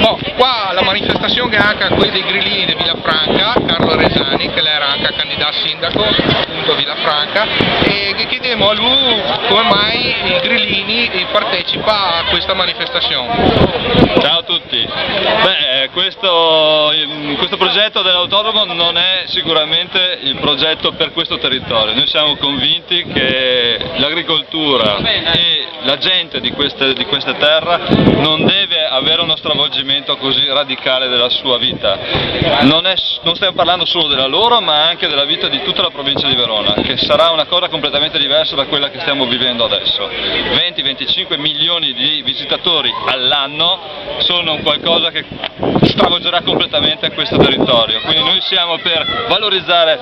Bon, qua la manifestazione è anche quella dei grillini di Villafranca, Carlo Resani, che era anche candidato sindaco appunto a Villafranca, e che chiediamo a lui come mai i grillini partecipa a questa manifestazione. Ciao a tutti. Questo progetto dell'autodromo non è sicuramente il progetto per questo territorio. Noi siamo convinti che l'agricoltura e la gente di queste terre non deve avere uno stravolgimento così radicale della sua vita. Non stiamo parlando solo della loro, ma anche della vita di tutta la provincia di Verona, che sarà una cosa completamente diversa da quella che stiamo vivendo adesso. 20-25 milioni di visitatori all'anno sono qualcosa che stravolgerà completamente questo territorio, quindi noi siamo per valorizzare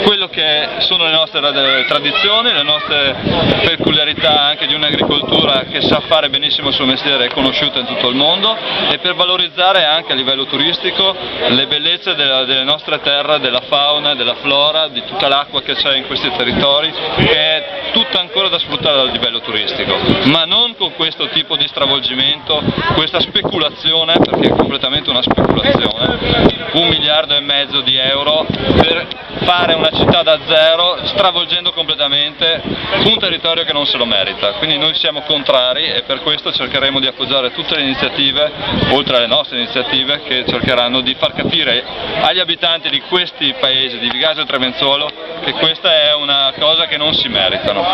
quello che sono le nostre tradizioni, le nostre peculiarità anche di un'agricoltura che sa fare benissimo il suo mestiere, è conosciuta in tutto il mondo, e per valorizzare anche a livello turistico le bellezze delle nostre terre, della fauna, della flora, di tutta l'acqua che c'è in questi territori, che è tutta ancora da sfruttare a livello turistico, ma non con questo tipo di stravolgimento, questa speculazione, perché è completamente una speculazione, 1,5 miliardi di euro per fare una città da zero, stravolgendo completamente un territorio che non se lo merita. Quindi noi siamo contrari e per questo cercheremo di appoggiare tutte le iniziative, oltre alle nostre iniziative, che cercheranno di far capire agli abitanti di questi paesi, di Vigasio e Tremenzuolo, che questa è una cosa che non si meritano.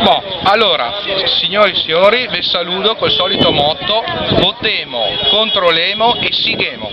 Bon, allora, signori e signori, vi saluto col solito motto: votemo, controlemo e sighemo.